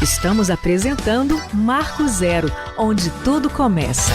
Estamos apresentando Marco Zero, onde tudo começa.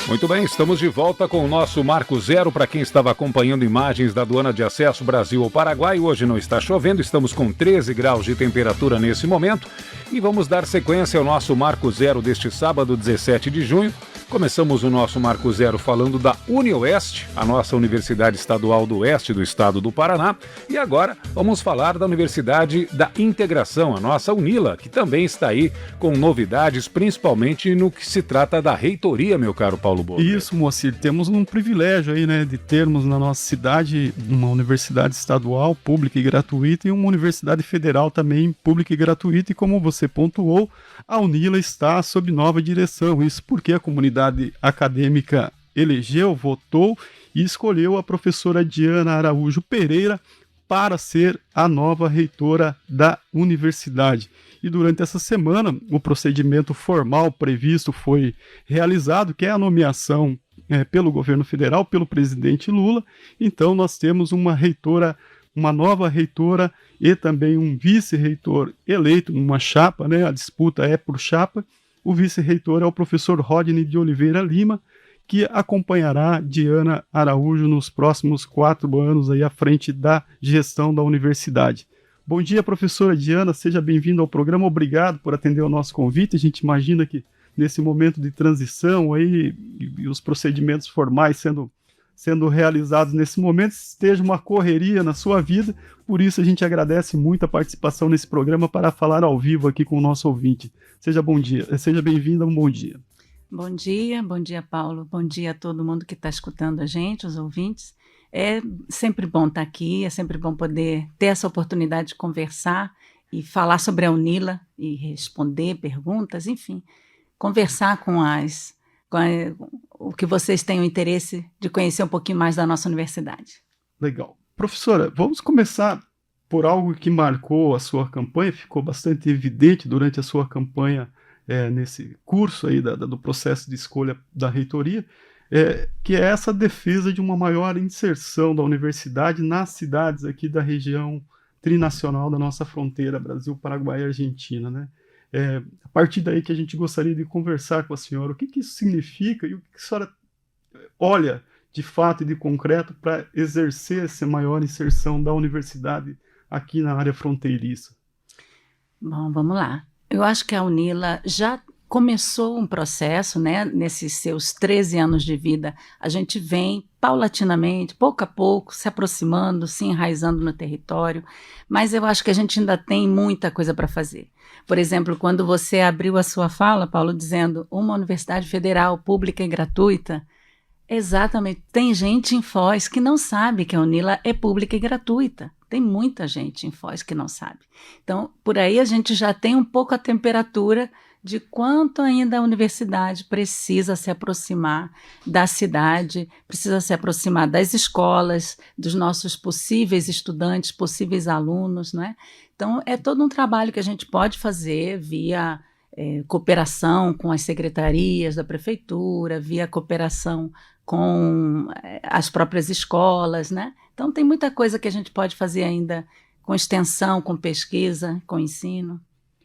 Muito bem, estamos de volta com o nosso Marco Zero. Para quem estava acompanhando imagens da aduana de acesso Brasil ao Paraguai, hoje não está chovendo, estamos com 13 graus de temperatura nesse momento e vamos dar sequência ao nosso Marco Zero deste sábado, 17 de junho. Começamos o nosso Marco Zero falando da UniOeste, a nossa Universidade Estadual do Oeste do Estado do Paraná. E agora vamos falar da Universidade da Integração, a nossa UNILA, que também está aí com novidades, principalmente no que se trata da reitoria, meu caro Paulo Boca. Isso, Moacir, temos um privilégio aí, né, de termos na nossa cidade uma universidade estadual, pública e gratuita, e uma universidade federal também, pública e gratuita, e como você pontuou, a UNILA está sob nova direção. Isso porque a comunidade acadêmica elegeu, votou e escolheu a professora Diana Araújo Pereira para ser a nova reitora da universidade. E durante essa semana, o procedimento formal previsto foi realizado, que é a nomeação pelo governo federal, pelo presidente Lula. Então nós temos uma reitora, uma nova reitora e também um vice-reitor eleito numa chapa, né? A disputa é por chapa. O vice-reitor é o professor Rodney de Oliveira Lima, que acompanhará Diana Araújo nos próximos 4 anos aí à frente da gestão da universidade. Bom dia, professora Diana, seja bem-vinda ao programa, obrigado por atender ao nosso convite. A gente imagina que nesse momento de transição aí, e os procedimentos formais sendo realizados nesse momento, esteja uma correria na sua vida, por isso a gente agradece muito a participação nesse programa para falar ao vivo aqui com o nosso ouvinte. Seja bem-vinda, um bom dia. Bom dia, Paulo, bom dia a todo mundo que está escutando a gente, os ouvintes. É sempre bom estar aqui, é sempre bom poder ter essa oportunidade de conversar e falar sobre a UNILA e responder perguntas, enfim, conversar com o que vocês tenham interesse de conhecer um pouquinho mais da nossa universidade. Legal. Professora, vamos começar por algo que marcou a sua campanha, ficou bastante evidente durante a sua campanha nesse curso aí do processo de escolha da reitoria, que é essa defesa de uma maior inserção da universidade nas cidades aqui da região trinacional da nossa fronteira, Brasil, Paraguai e Argentina, né? A partir daí que a gente gostaria de conversar com a senhora, o que isso significa e o que a senhora olha de fato e de concreto para exercer essa maior inserção da universidade aqui na área fronteiriça? Bom, vamos lá. Eu acho que a UNILA já começou um processo, né? Nesses seus 13 anos de vida, a gente vem paulatinamente, pouco a pouco, se aproximando, se enraizando no território, mas eu acho que a gente ainda tem muita coisa para fazer. Por exemplo, quando você abriu a sua fala, Paulo, dizendo uma universidade federal, pública e gratuita, exatamente, tem gente em Foz que não sabe que a UNILA é pública e gratuita. Tem muita gente em Foz que não sabe. Então, por aí a gente já tem um pouco a temperatura de quanto ainda a universidade precisa se aproximar da cidade, precisa se aproximar das escolas, dos nossos possíveis estudantes, possíveis alunos, não é? Então, é todo um trabalho que a gente pode fazer via cooperação com as secretarias da prefeitura, via cooperação com as próprias escolas, né? Então, tem muita coisa que a gente pode fazer ainda com extensão, com pesquisa, com ensino.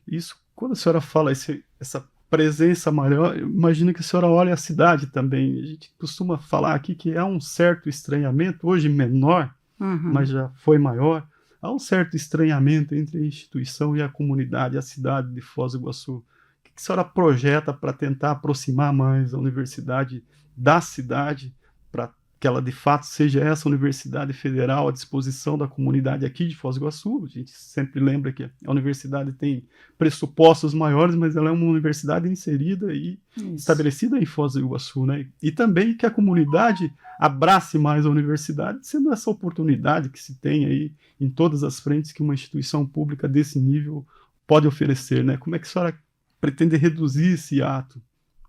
Isso, quando a senhora fala essa presença maior, imagino que a senhora olha a cidade também. A gente costuma falar aqui que há um certo estranhamento, hoje menor, mas já foi maior. Há um certo estranhamento entre a instituição e a comunidade, a cidade de Foz do Iguaçu. O que a senhora projeta para tentar aproximar mais a universidade da cidade, para que ela de fato seja essa universidade federal à disposição da comunidade aqui de Foz do Iguaçu? A gente sempre lembra que a universidade tem pressupostos maiores, mas ela é uma universidade inserida e estabelecida em Foz do Iguaçu, né? E também que a comunidade abrace mais a universidade, sendo essa oportunidade que se tem aí em todas as frentes que uma instituição pública desse nível pode oferecer, né? Como é que a senhora pretende reduzir esse ato?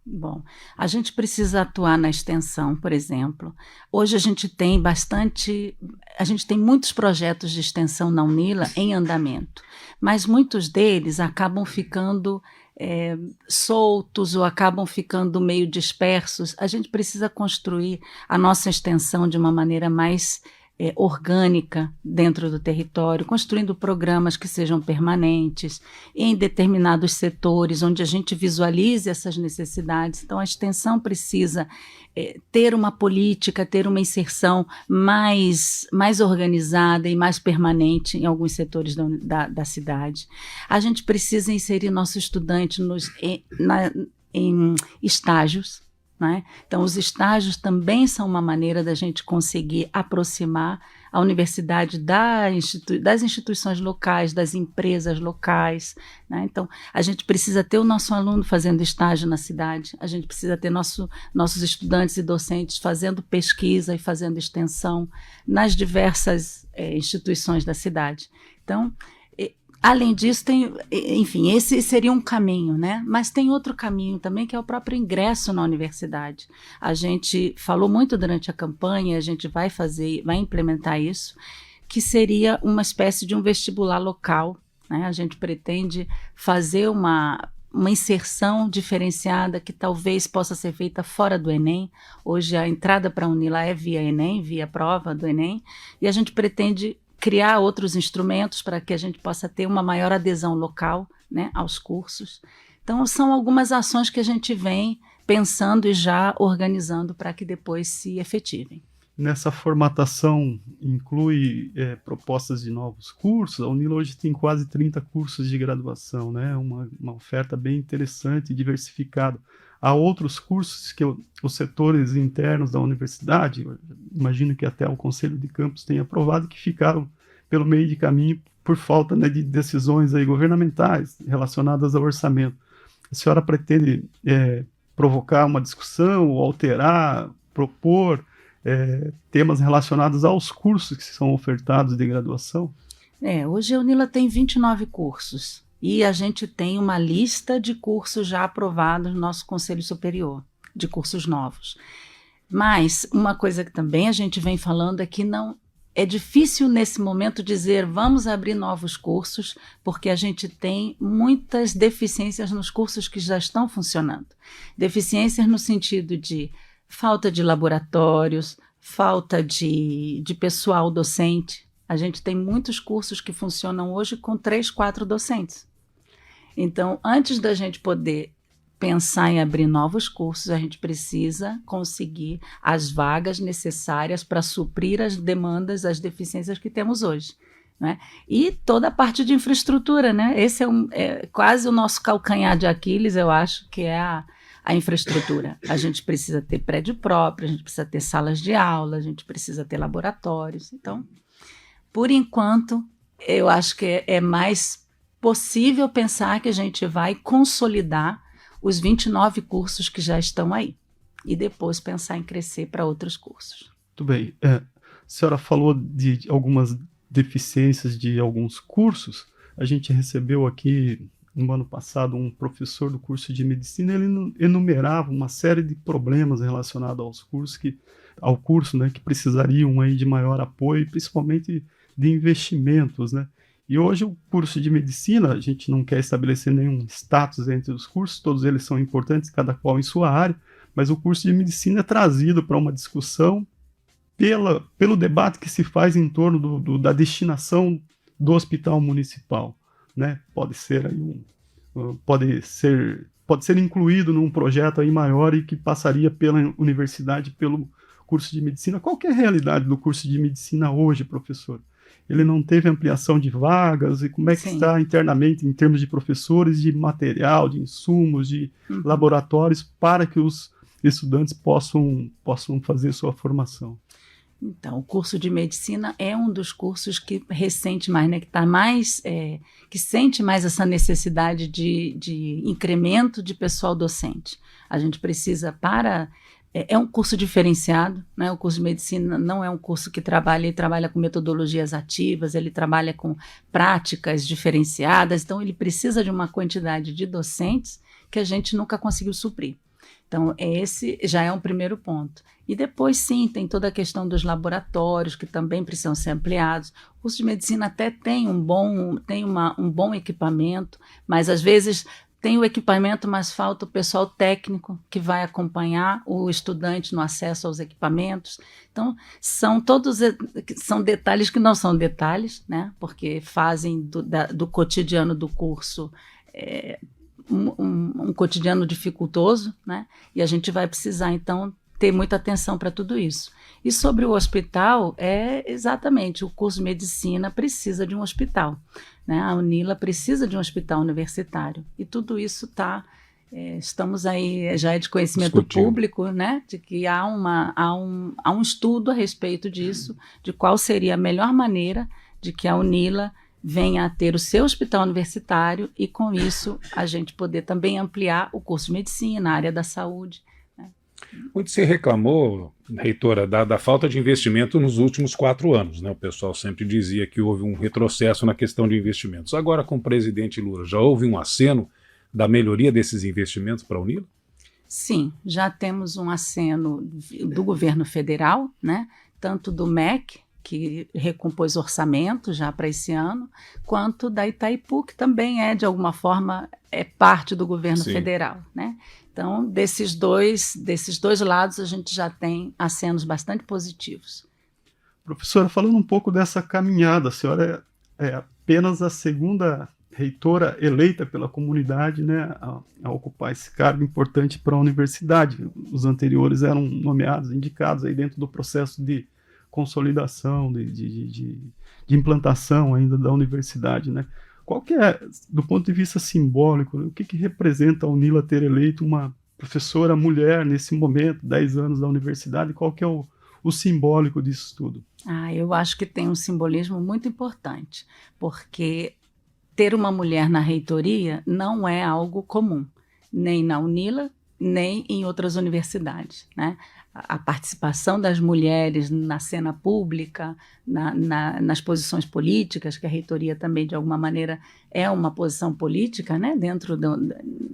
Bom, a gente precisa atuar na extensão, por exemplo. Hoje a gente tem muitos projetos de extensão na UNILA em andamento, mas muitos deles acabam ficando soltos ou acabam ficando meio dispersos. A gente precisa construir a nossa extensão de uma maneira mais orgânica dentro do território, construindo programas que sejam permanentes em determinados setores onde a gente visualize essas necessidades. Então, a extensão precisa ter uma política, ter uma inserção mais organizada e mais permanente em alguns setores da cidade. A gente precisa inserir nosso estudante em estágios, né? Então, os estágios também são uma maneira da gente conseguir aproximar a universidade das instituições locais, das empresas locais, né? Então, a gente precisa ter o nosso aluno fazendo estágio na cidade, a gente precisa ter nossos estudantes e docentes fazendo pesquisa e fazendo extensão nas diversas instituições da cidade. Então, além disso, enfim, esse seria um caminho, né? Mas tem outro caminho também, que é o próprio ingresso na universidade. A gente falou muito durante a campanha, a gente vai implementar isso, que seria uma espécie de um vestibular local, né? A gente pretende fazer uma inserção diferenciada que talvez possa ser feita fora do Enem. Hoje a entrada para a Unila é via Enem, via prova do Enem, e a gente pretende criar outros instrumentos para que a gente possa ter uma maior adesão local, né, aos cursos. Então, são algumas ações que a gente vem pensando e já organizando para que depois se efetivem. Nessa formatação inclui propostas de novos cursos. A Unila hoje tem quase 30 cursos de graduação, né? Uma oferta bem interessante e diversificada. Há outros cursos que os setores internos da universidade, eu imagino que até o Conselho de Campus tenha aprovado, que ficaram pelo meio de caminho por falta, né, de decisões aí governamentais relacionadas ao orçamento. A senhora pretende provocar uma discussão, ou alterar, propor temas relacionados aos cursos que são ofertados de graduação? Hoje a Unila tem 29 cursos. E a gente tem uma lista de cursos já aprovados no nosso Conselho Superior, de cursos novos. Mas uma coisa que também a gente vem falando é que não é difícil nesse momento dizer vamos abrir novos cursos, porque a gente tem muitas deficiências nos cursos que já estão funcionando. Deficiências no sentido de falta de laboratórios, falta de pessoal docente. A gente tem muitos cursos que funcionam hoje com 3, 4 docentes. Então, antes da gente poder pensar em abrir novos cursos, a gente precisa conseguir as vagas necessárias para suprir as demandas, as deficiências que temos hoje, né? E toda a parte de infraestrutura, né? Esse é quase o nosso calcanhar de Aquiles, eu acho, que é a infraestrutura. A gente precisa ter prédio próprio, a gente precisa ter salas de aula, a gente precisa ter laboratórios. Então, por enquanto, eu acho que é mais possível pensar que a gente vai consolidar os 29 cursos que já estão aí e depois pensar em crescer para outros cursos. Muito bem. A senhora falou de algumas deficiências de alguns cursos. A gente recebeu aqui, no ano passado, um professor do curso de medicina. Ele enumerava uma série de problemas relacionados ao curso, né, que precisariam aí de maior apoio, principalmente de investimentos, né? E hoje o curso de medicina, a gente não quer estabelecer nenhum status entre os cursos, todos eles são importantes, cada qual em sua área, mas o curso de medicina é trazido para uma discussão pelo debate que se faz em torno da destinação do hospital municipal, né? Pode ser incluído num projeto aí maior e que passaria pela universidade, pelo curso de medicina. Qual que é a realidade do curso de medicina hoje, professor? Ele não teve ampliação de vagas, e como é que Sim. está internamente em termos de professores, de material, de insumos, de laboratórios, para que os estudantes possam fazer sua formação? Então, o curso de medicina é um dos cursos que ressente mais, né, que sente mais essa necessidade de incremento de pessoal docente. A gente precisa é um curso diferenciado, né? O curso de medicina não é um curso que ele trabalha com metodologias ativas, ele trabalha com práticas diferenciadas, então ele precisa de uma quantidade de docentes que a gente nunca conseguiu suprir. Então, esse já é um primeiro ponto. E depois, sim, tem toda a questão dos laboratórios, que também precisam ser ampliados. O curso de medicina até tem um bom equipamento, mas às vezes tem o equipamento, mas falta o pessoal técnico que vai acompanhar o estudante no acesso aos equipamentos. Então, são detalhes que não são detalhes, né? Porque fazem do cotidiano do curso um cotidiano dificultoso, né? E a gente vai precisar, então, ter muita atenção para tudo isso. E sobre o hospital, exatamente, o curso de medicina precisa de um hospital, né? A UNILA precisa de um hospital universitário. E tudo isso estamos aí, já é de conhecimento público, né? De que há um estudo a respeito disso, de qual seria a melhor maneira de que a UNILA venha a ter o seu hospital universitário e, com isso, a gente poder também ampliar o curso de medicina, a área da saúde. Muito se reclamou, reitora, da falta de investimento nos últimos 4 anos, né? O pessoal sempre dizia que houve um retrocesso na questão de investimentos. Agora, com o presidente Lula, já houve um aceno da melhoria desses investimentos para a UNILA? Sim, já temos um aceno do governo federal, né? Tanto do MEC, que recompôs orçamento já para esse ano, quanto da Itaipu, que também de alguma forma, parte do governo federal, né? Então, desses dois lados, a gente já tem acenos bastante positivos. Professora, falando um pouco dessa caminhada, a senhora é apenas a segunda reitora eleita pela comunidade, né, a ocupar esse cargo importante para a universidade. Os anteriores eram nomeados, indicados aí dentro do processo de consolidação, de implantação ainda da universidade, né? Qual que é, do ponto de vista simbólico, o que representa a UNILA ter eleito uma professora mulher nesse momento, 10 anos da universidade? Qual que é o simbólico disso tudo? Eu acho que tem um simbolismo muito importante, porque ter uma mulher na reitoria não é algo comum, nem na UNILA, nem em outras universidades, né? A participação das mulheres na cena pública, nas posições políticas, que a reitoria também, de alguma maneira, é uma posição política, né? Dentro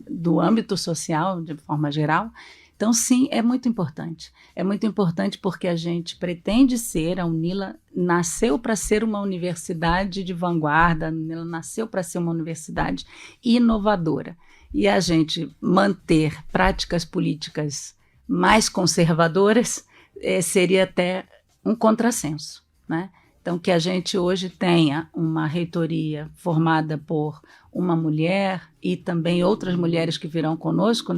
do âmbito social, de forma geral. Então, sim, é muito importante. É muito importante porque a gente pretende a UNILA nasceu para ser uma universidade de vanguarda, a UNILA nasceu para ser uma universidade inovadora. E a gente manter práticas políticas mais conservadoras seria até um contrassenso, né? Então, que a gente hoje tenha uma reitoria formada por uma mulher e também outras mulheres que virão conosco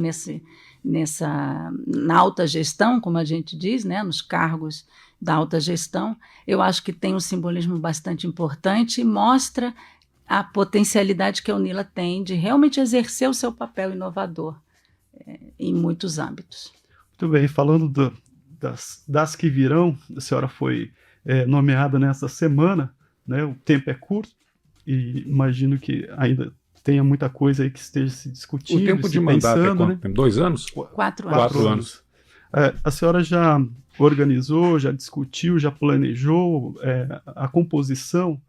na alta gestão, como a gente diz, né, nos cargos da alta gestão, eu acho que tem um simbolismo bastante importante e mostra a potencialidade que a UNILA tem de realmente exercer o seu papel inovador em muitos âmbitos. Muito bem, falando das que virão, a senhora foi nomeada nessa semana, né? O tempo é curto e imagino que ainda tenha muita coisa aí que esteja se discutindo. O tempo de mandato é quanto? Né? Tem 2 anos? 4 anos. 4 anos. A senhora já organizou, já discutiu, já planejou a composição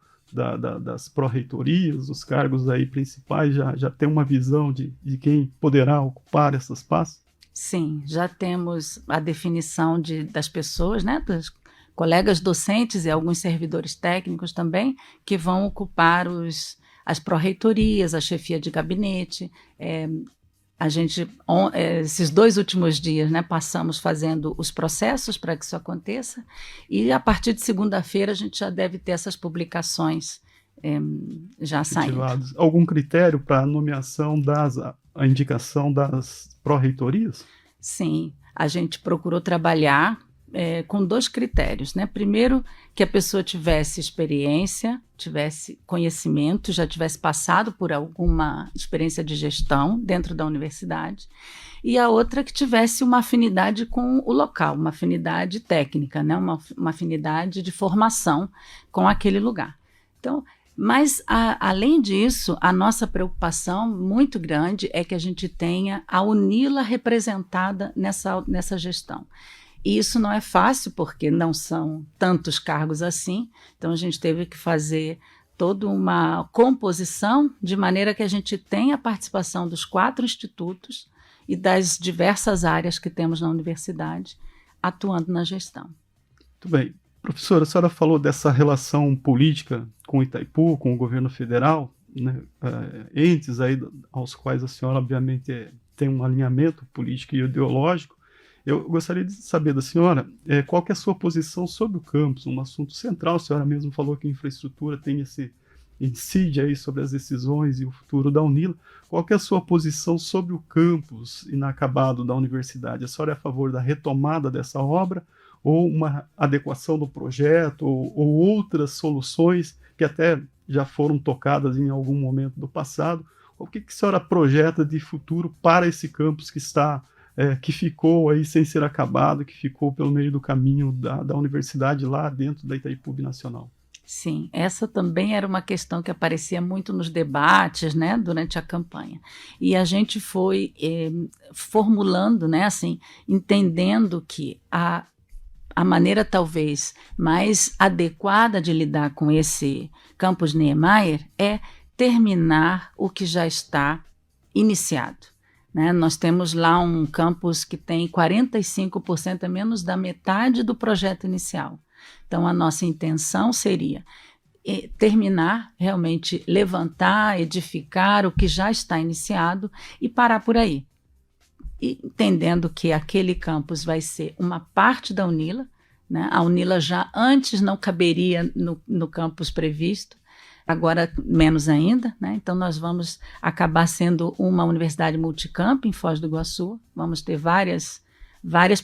das pró-reitorias, os cargos aí principais, já tem uma visão de quem poderá ocupar essas pastas? Sim, já temos a definição das pessoas, né, dos colegas docentes e alguns servidores técnicos também, que vão ocupar as pró-reitorias, a chefia de gabinete. A gente, esses 2 últimos dias, né, passamos fazendo os processos para que isso aconteça, e a partir de segunda-feira a gente já deve ter essas publicações já saindo. Algum critério para a nomeação a indicação das pró-reitorias? Sim, a gente procurou trabalhar com 2 critérios, né? Primeiro, que a pessoa tivesse experiência, tivesse conhecimento, já tivesse passado por alguma experiência de gestão dentro da universidade, e a outra que tivesse uma afinidade com o local, uma afinidade técnica, né? Uma afinidade de formação com aquele lugar. Então, mas, além disso, a nossa preocupação muito grande é que a gente tenha a UNILA representada nessa gestão. E isso não é fácil, porque não são tantos cargos assim, então a gente teve que fazer toda uma composição de maneira que a gente tenha a participação dos 4 institutos e das diversas áreas que temos na universidade atuando na gestão. Muito bem. Professora, a senhora falou dessa relação política com Itaipu, com o governo federal, né, entes aí aos quais a senhora, obviamente, tem um alinhamento político e ideológico. Eu gostaria de saber da senhora qual que é a sua posição sobre o campus, um assunto central. A senhora mesmo falou que a infraestrutura incide aí sobre as decisões e o futuro da UNILA. Qual que é a sua posição sobre o campus inacabado da universidade? A senhora é a favor da retomada dessa obra ou uma adequação do projeto ou outras soluções que até já foram tocadas em algum momento do passado? O que a senhora projeta de futuro para esse campus que ficou aí sem ser acabado, que ficou pelo meio do caminho da universidade lá dentro da Itaipu Binacional? Sim, essa também era uma questão que aparecia muito nos debates, né, durante a campanha. E a gente foi formulando, né, assim, entendendo que a maneira talvez mais adequada de lidar com esse campus Niemeyer é terminar o que já está iniciado. Né? Nós temos lá um campus que tem 45%, a menos da metade do projeto inicial. Então, a nossa intenção seria terminar, realmente levantar, edificar o que já está iniciado e parar por aí. E entendendo que aquele campus vai ser uma parte da UNILA, né? A UNILA já antes não caberia no campus previsto, agora menos ainda, né? Então nós vamos acabar sendo uma universidade multicamp em Foz do Iguaçu, vamos ter várias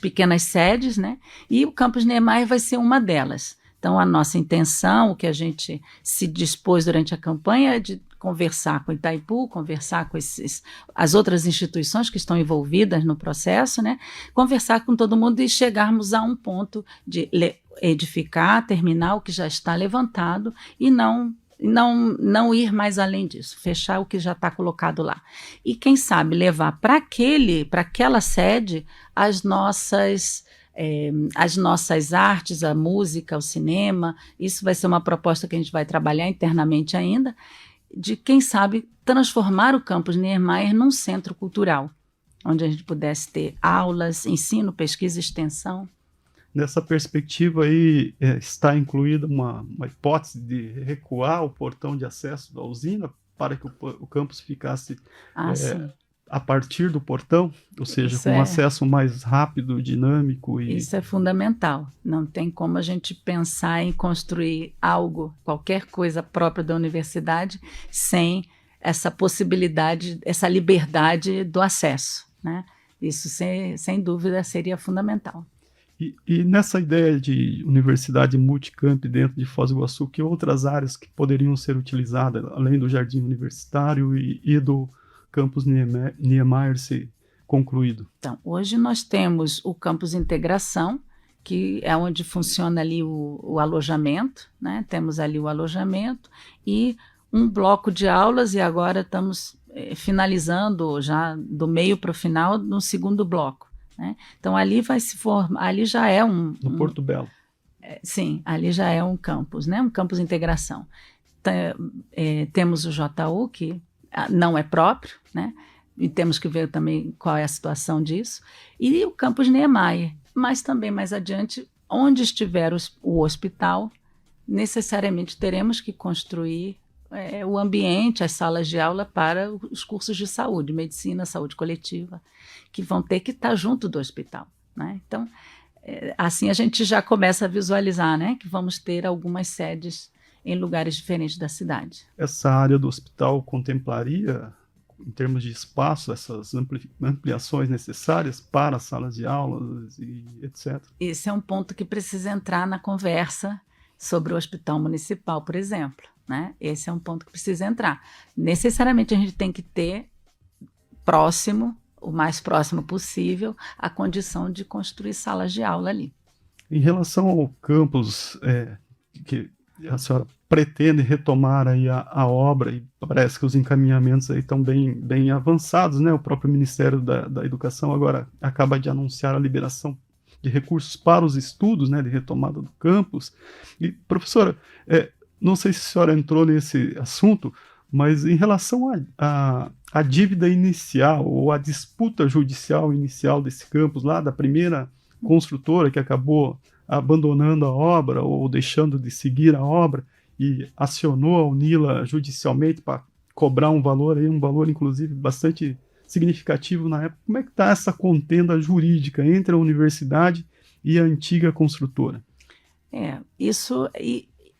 pequenas sedes, né? E o campus Niemeyer vai ser uma delas. Então a nossa intenção, o que a gente se dispôs durante a campanha é de conversar com o Itaipu, conversar com as outras instituições que estão envolvidas no processo, né? Conversar com todo mundo e chegarmos a um ponto de edificar, terminar o que já está levantado e não ir mais além disso, fechar o que já está colocado lá. E quem sabe levar para aquela sede as nossas artes, a música, o cinema. Isso vai ser uma proposta que a gente vai trabalhar internamente ainda, de quem sabe transformar o campus Niemeyer num centro cultural, onde a gente pudesse ter aulas, ensino, pesquisa e extensão. Nessa perspectiva aí, está incluída uma hipótese de recuar o portão de acesso da usina para que o campus ficasse a partir do portão, ou seja, com acesso mais rápido, dinâmico. Isso é fundamental. Não tem como a gente pensar em construir algo, qualquer coisa própria da universidade, sem essa possibilidade, essa liberdade do acesso, né? Isso, sem dúvida, seria fundamental. E nessa ideia de universidade multicamp dentro de Foz do Iguaçu, que outras áreas que poderiam ser utilizadas, além do jardim universitário e do campus Niemeyer ser concluído? Então, hoje nós temos o campus Integração, que é onde funciona ali o alojamento, né? Temos ali o alojamento e um bloco de aulas, e agora estamos finalizando já do meio para o final no segundo bloco. Né? Então ali vai se formar, ali já é no Porto Belo. Sim, ali já é um campus, né? Um campus integração. Temos o JU, que não é próprio, né? E temos que ver também qual é a situação disso, e o campus Niemeyer, mas também mais adiante, onde estiver o hospital, necessariamente teremos que construir o ambiente, as salas de aula para os cursos de saúde, medicina, saúde coletiva, que vão ter que estar junto do hospital, né? Então, assim a gente já começa a visualizar, né, que vamos ter algumas sedes em lugares diferentes da cidade. Essa área do hospital contemplaria, em termos de espaço, essas ampliações necessárias para as salas de aulas e etc? Esse é um ponto que precisa entrar na conversa sobre o hospital municipal, por exemplo. Né? Esse é um ponto que precisa entrar. Necessariamente a gente tem que ter o mais próximo possível, a condição de construir salas de aula ali. Em relação ao campus, que a senhora pretende retomar aí a obra, e parece que os encaminhamentos aí estão bem avançados, né? O próprio Ministério da Educação agora acaba de anunciar a liberação de recursos para os estudos, né, de retomada do campus. E, professora, não sei se a senhora entrou nesse assunto, mas em relação à dívida inicial ou à disputa judicial inicial desse campus, lá da primeira construtora que acabou abandonando a obra ou deixando de seguir a obra e acionou a UNILA judicialmente para cobrar um valor aí, um valor inclusive bastante significativo na época. Como é que está essa contenda jurídica entre a universidade e a antiga construtora?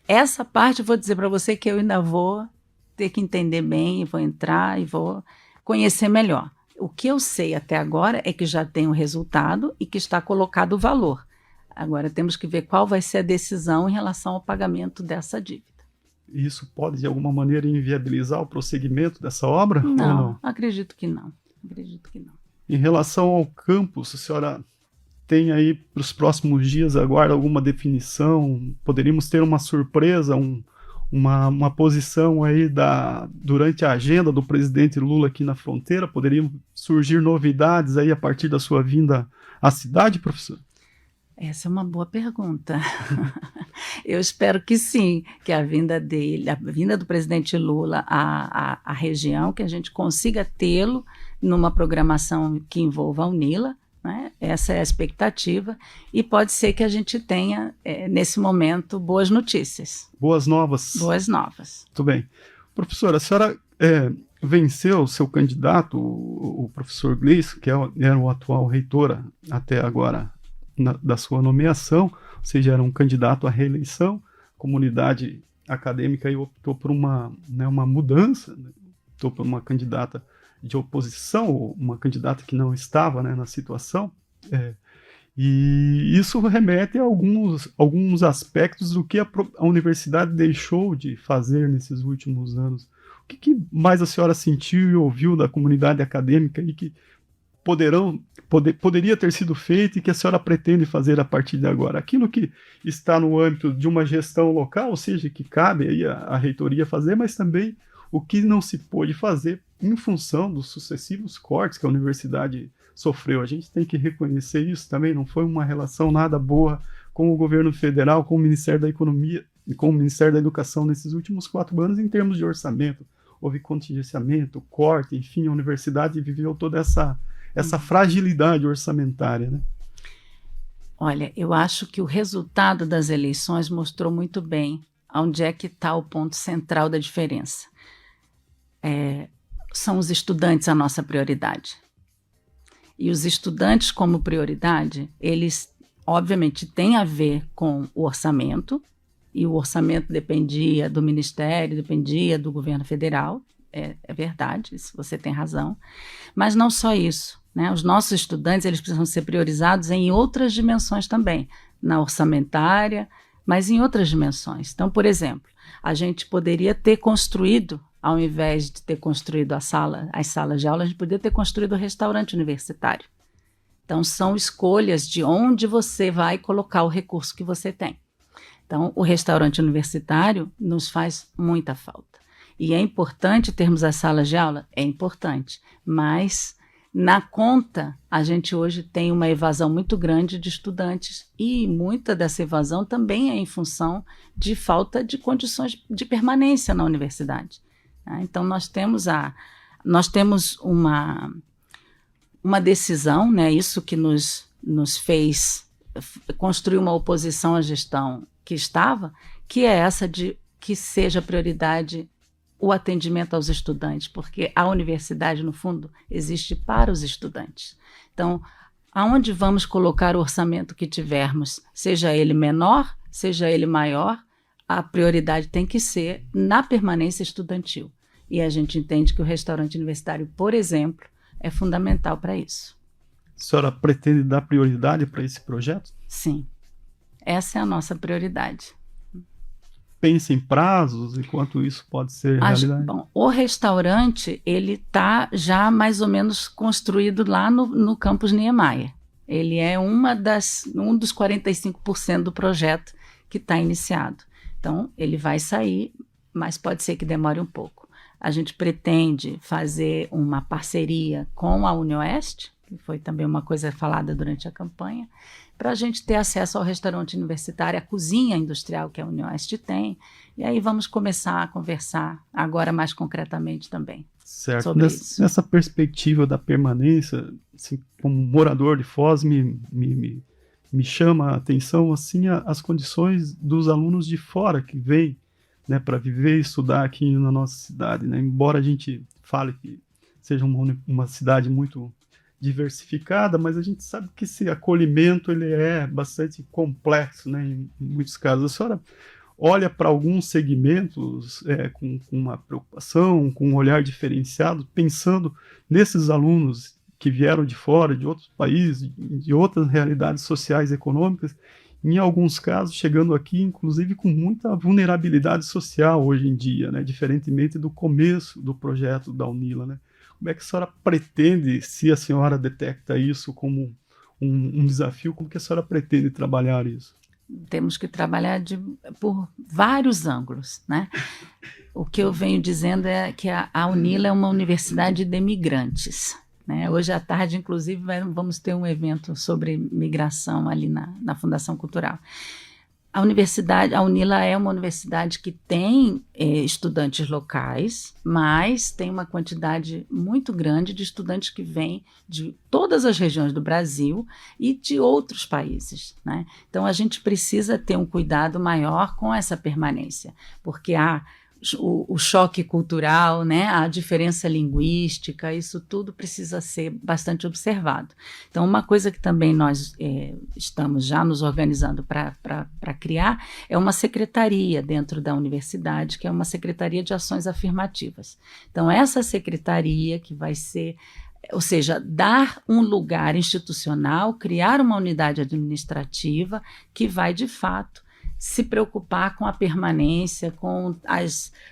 Essa parte, vou dizer para você que eu ainda vou ter que entender bem, vou entrar e vou conhecer melhor. O que eu sei até agora é que já tem um resultado e que está colocado o valor. Agora temos que ver qual vai ser a decisão em relação ao pagamento dessa dívida. Isso pode, de alguma maneira, inviabilizar o prosseguimento dessa obra? Ou não? Acredito que não. Acredito que não. Em relação ao campus, a senhora tem aí para os próximos dias, aguarda alguma definição? Poderíamos ter uma surpresa, uma posição aí durante a agenda do presidente Lula aqui na fronteira? Poderiam surgir novidades aí a partir da sua vinda à cidade, professor? Essa é uma boa pergunta. Eu espero que sim, que a vinda do presidente Lula à região, que a gente consiga tê-lo numa programação que envolva a UNILA, né? Essa é a expectativa, e pode ser que a gente tenha, nesse momento, boas notícias. Boas novas. Boas novas. Muito bem. Professora, a senhora venceu o seu candidato, o professor Gleison, que era o atual reitor até agora da sua nomeação, ou seja, era um candidato à reeleição. A comunidade acadêmica aí optou por uma mudança, né? Optou por uma candidata de oposição, ou uma candidata que não estava, né, na situação, e isso remete a alguns aspectos do que a universidade deixou de fazer nesses últimos anos. O que mais a senhora sentiu e ouviu da comunidade acadêmica e que poderia ter sido feito e que a senhora pretende fazer a partir de agora? Aquilo que está no âmbito de uma gestão local, ou seja, que cabe aí a reitoria fazer, mas também o que não se pôde fazer em função dos sucessivos cortes que a universidade sofreu. A gente tem que reconhecer isso também. Não foi uma relação nada boa com o governo federal, com o Ministério da Economia e com o Ministério da Educação nesses últimos 4 anos em termos de orçamento. Houve contingenciamento, corte, enfim, a universidade viveu toda essa fragilidade orçamentária, né? Olha, eu acho que o resultado das eleições mostrou muito bem onde é que está o ponto central da diferença. São os estudantes a nossa prioridade. E os estudantes como prioridade, eles obviamente têm a ver com o orçamento, e o orçamento dependia do Ministério, dependia do governo federal, é verdade, isso você tem razão, mas não só isso, né? Os nossos estudantes, eles precisam ser priorizados em outras dimensões também, na orçamentária, mas em outras dimensões. Então, por exemplo, a gente poderia ter construído, ao invés de ter construído as salas de aula, a gente poderia ter construído o restaurante universitário. Então, são escolhas de onde você vai colocar o recurso que você tem. Então, o restaurante universitário nos faz muita falta. E é importante termos as salas de aula? É importante, mas na conta, a gente hoje tem uma evasão muito grande de estudantes, e muita dessa evasão também é em função de falta de condições de permanência na universidade. Então, nós temos uma decisão, né, isso que nos fez construir uma oposição à gestão que é essa de que seja prioridade o atendimento aos estudantes, porque a universidade, no fundo, existe para os estudantes. Então, aonde vamos colocar o orçamento que tivermos, seja ele menor, seja ele maior, a prioridade tem que ser na permanência estudantil. E a gente entende que o restaurante universitário, por exemplo, é fundamental para isso. A senhora pretende dar prioridade para esse projeto? Sim, essa é a nossa prioridade. Pensa em prazos, enquanto isso pode ser realidade? Bom, o restaurante, ele está já mais ou menos construído lá no campus Niemeyer. Ele é um dos 45% do projeto que está iniciado. Então, ele vai sair, mas pode ser que demore um pouco. A gente pretende fazer uma parceria com a UniOeste, que foi também uma coisa falada durante a campanha, para a gente ter acesso ao restaurante universitário, à cozinha industrial que a UniOeste tem, e aí vamos começar a conversar agora mais concretamente também. Certo. Sobre isso. Nessa perspectiva da permanência, assim, como morador de Foz, me chama a atenção assim, as condições dos alunos de fora que vêm né, para viver e estudar aqui na nossa cidade, né? Embora a gente fale que seja uma cidade muito diversificada, mas a gente sabe que esse acolhimento ele é bastante complexo, né, em muitos casos. A senhora olha para alguns segmentos com uma preocupação, com um olhar diferenciado, pensando nesses alunos que vieram de fora, de outros países, de outras realidades sociais e econômicas, em alguns casos chegando aqui, inclusive, com muita vulnerabilidade social hoje em dia, né, diferentemente do começo do projeto da UNILA, né? Como é que a senhora pretende, se a senhora detecta isso como um desafio, como que a senhora pretende trabalhar isso? Temos que trabalhar por vários ângulos, né? O que eu venho dizendo é que a UNILA é uma universidade de imigrantes, né? Hoje à tarde, inclusive, vamos ter um evento sobre migração ali na Fundação Cultural. A UNILA é uma universidade que tem estudantes locais, mas tem uma quantidade muito grande de estudantes que vêm de todas as regiões do Brasil e de outros países, né? Então, a gente precisa ter um cuidado maior com essa permanência, porque há o choque cultural, né, a diferença linguística, isso tudo precisa ser bastante observado. Então, uma coisa que também nós estamos já nos organizando para criar é uma secretaria dentro da universidade, que é uma secretaria de ações afirmativas. Então, essa secretaria que vai ser, ou seja, dar um lugar institucional, criar uma unidade administrativa que vai, de fato, se preocupar com a permanência, com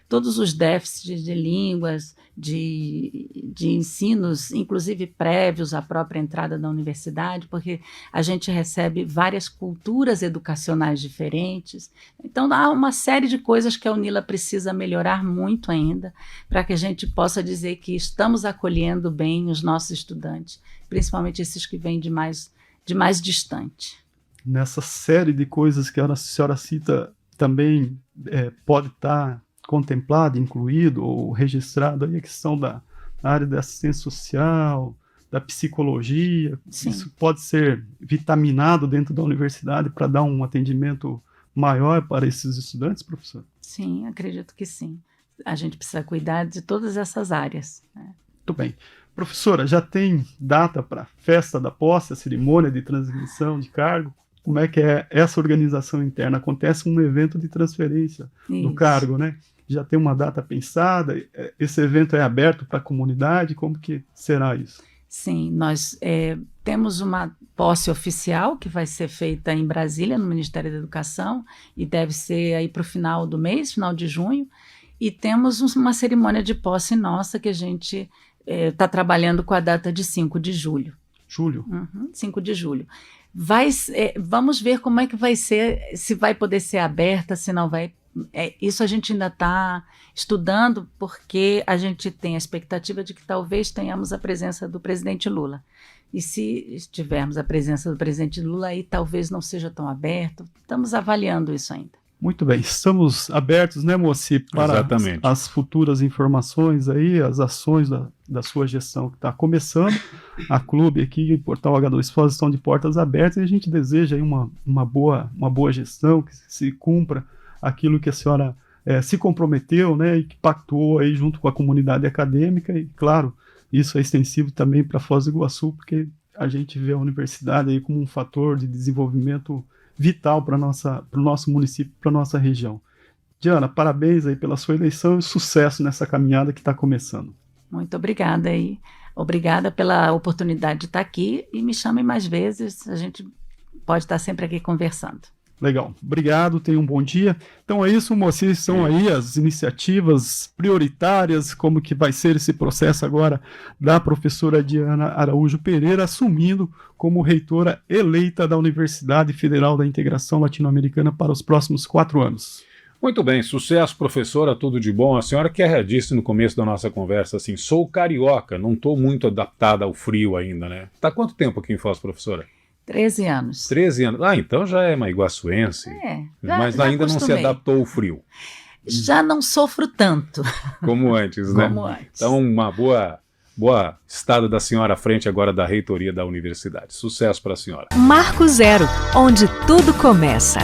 todos os déficits de línguas, de ensinos, inclusive prévios à própria entrada na universidade, porque a gente recebe várias culturas educacionais diferentes. Então, há uma série de coisas que a UNILA precisa melhorar muito ainda, para que a gente possa dizer que estamos acolhendo bem os nossos estudantes, principalmente esses que vêm de mais distante. Nessa série de coisas que a senhora cita, também pode estar contemplado, incluído ou registrado aí a questão da área da assistência social, da psicologia. Sim. Isso pode ser vitaminado dentro da universidade para dar um atendimento maior para esses estudantes, professor? Sim, acredito que sim. A gente precisa cuidar de todas essas áreas, né? Muito bem. Professora, já tem data para a festa da posse, a cerimônia de transmissão de cargo? Como é que é essa organização interna? Acontece um evento de transferência do cargo, né? Já tem uma data pensada? Esse evento é aberto para a comunidade? Como que será isso? Sim, nós temos uma posse oficial que vai ser feita em Brasília, no Ministério da Educação, e deve ser aí para o final do mês, final de junho, e temos uma cerimônia de posse nossa que a gente está trabalhando com a data de 5 de julho. Julho? 5 de julho. Vamos ver como é que vai ser, se vai poder ser aberta, se não vai. Isso a gente ainda está estudando, porque a gente tem a expectativa de que talvez tenhamos a presença do presidente Lula. E se tivermos a presença do presidente Lula, aí talvez não seja tão aberto. Estamos avaliando isso ainda. Muito bem, estamos abertos, né, Moacir, para as futuras informações aí, as ações da sua gestão que está começando. A Clube aqui, Portal H2 Foz, estão de portas abertas e a gente deseja aí uma boa gestão, que se cumpra aquilo que a senhora se comprometeu, né, e que pactuou aí junto com a comunidade acadêmica. E, claro, isso é extensivo também para Foz do Iguaçu, porque a gente vê a universidade aí como um fator de desenvolvimento vital para o nosso município, para a nossa região. Diana, parabéns aí pela sua eleição e sucesso nessa caminhada que está começando. Muito obrigada aí. Obrigada pela oportunidade de estar aqui e me chamem mais vezes, a gente pode estar sempre aqui conversando. Legal, obrigado, tenha um bom dia. Então é isso, Moacir, são aí as iniciativas prioritárias, como que vai ser esse processo agora da professora Diana Araújo Pereira, assumindo como reitora eleita da Universidade Federal da Integração Latino-Americana para os próximos 4 anos. Muito bem, sucesso, professora, tudo de bom. A senhora que disse no começo da nossa conversa, assim, sou carioca, não estou muito adaptada ao frio ainda, né? Está quanto tempo aqui em Foz, professora? 13 anos. 13 anos. Ah, então já é uma iguaçuense. Mas já ainda não se adaptou ao frio. Já não sofro tanto. Como antes, né? Como antes. Então, uma boa estado da senhora à frente agora da reitoria da universidade. Sucesso para a senhora. Marco Zero, onde tudo começa.